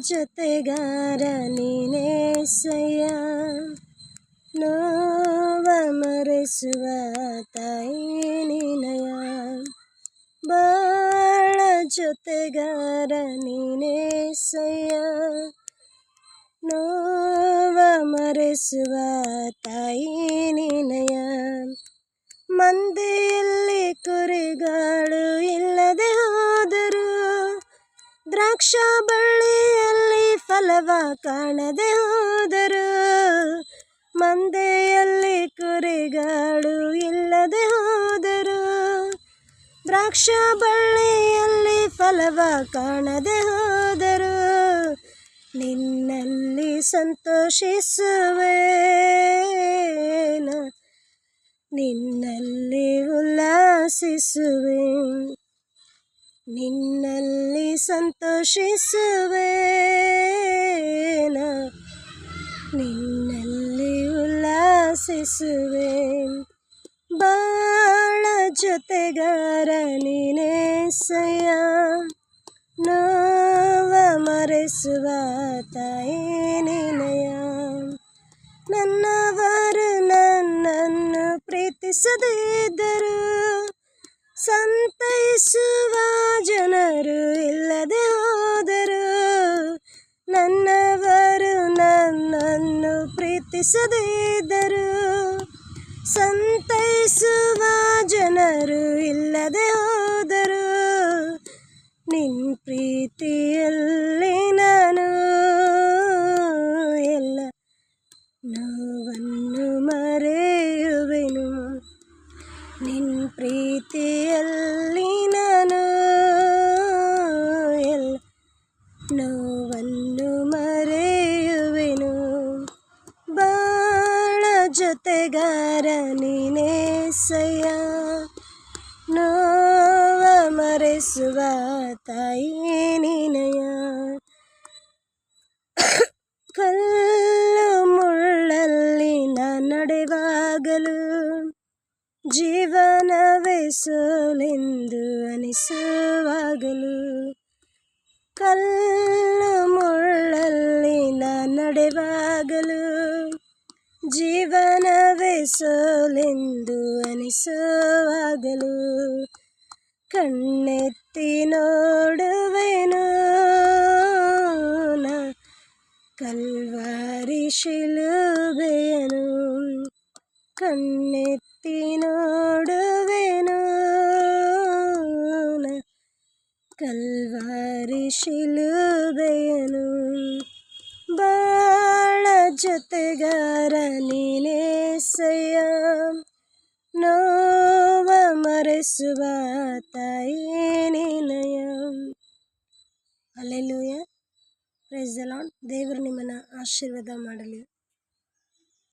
ಜೊತೆಗಾರ ನೀನೇಸಯ್ಯ, ನೋವ ಮರೆಸುವ ತಾಯಿ ನೀನಯ, ಬಾಳ ಜೊತೆಗಾರ ನೀನೇಸಯ್ಯ, ನೋವ ಮರೆಸುವ ತಾಯಿ ನೀನಯ. ಮಂದೆಯಲ್ಲಿ ಕುರಿಗಾಳು ಇಲ್ಲದೆ ಹೋದರು, ದ್ರಾಕ್ಷ ಬಳ್ಳಿಯಲ್ಲಿ ಫಲವ ಕಾಣದೆ ಹೋದರು. ಮಂದೆಯಲ್ಲಿ ಕುರಿಗಾಳು ಇಲ್ಲದೆ ಹೋದರು, ದ್ರಾಕ್ಷ ಬಳ್ಳಿಯಲ್ಲಿ ಫಲವ ಕಾಣದೆ ಹೋದರು. ನಿನ್ನಲ್ಲಿ ಸಂತೋಷಿಸುವೇನ, ನಿನ್ನಲ್ಲಿ ಉಲ್ಲಾಸಿಸುವೆ, ನಿನ್ನಲ್ಲಿ ಸಂತೋಷಿಸುವೇನ, ನಿನ್ನಲ್ಲಿ ಉಲ್ಲಾಸಿಸುವೆ. ಬಾಳ ಜೊತೆಗಾರ ನೀನೇಸಯ್ಯ, ನೋವ ಮರೆಸುವ ತಾಯಿ ನೀನಯ. ನನ್ನವರು ನನ್ನನ್ನು ಪ್ರೀತಿಸದಿದ್ದರು, ಸಂತೈಸುವ ಜನರು ಇಲ್ಲದೆ ಹೋದರು. ನನ್ನವರು ನನ್ನನ್ನು ಪ್ರೀತಿಸದಿದ್ದರು, ಸಂತೈಸುವ ಜನರು ಇಲ್ಲದೆ ಹೋದರು. ನಿನ್ನ ಪ್ರೀತಿಯಲ್ಲಿ ನಾನು ಎಲ್ಲ ನೋವನ್ನು ಮರೆಯುವೆನು, ನಿನ್ನ ಪ್ರೀತಿಯಲ್ಲಿ ನಾನು ಎಲ್ಲ ನೋವನ್ನು ಮರೆಯುವೆನು. ಬಾಳ ಜೊತೆಗಾರ ನೀನೇಸಯ್ಯ, ನೋವ ಮರೆಸುವ ತಾಯಿ ನೀನಯ. ಕಲ್ಲು ಮುಳ್ಳಲ್ಲಿ ನಡೆವಾಗಲು ಜೀವನವೇ ಸೋಲೆಂದು ಅನಿಸುವಾಗಲು, ಕಲ್ಲು ಮುಳ್ಳಲ್ಲಿ ನಡೆವಾಗಲು ಜೀವನವೇ ಸೋಲೆಂದು ಅನಿಸುವಾಗಲು, ಕಣ್ಣೆತ್ತಿ ನೋಡುವೆನು ನಾ ಕಲ್ವಾರಿ ಶಿಲುಬೆಯನು, ಕಣ್ಣೆತ್ತಿ ನೋಡುವೆನು ನಾ ಕಲ್ವಾರಿ ಶಿಲುಬೆಯನು. ಬಾಳ ಜೊತೆಗಾರ ನೀನೇಸಯ್ಯ, ನೋವ ಮರೆಸುವ ತಾಯಿ ನೀನಯ. Hallelujah, praise the Lord. ದೇವರು ನಿಮ್ಮನ್ನು ಆಶೀರ್ವಾದ ಮಾಡಲಿ.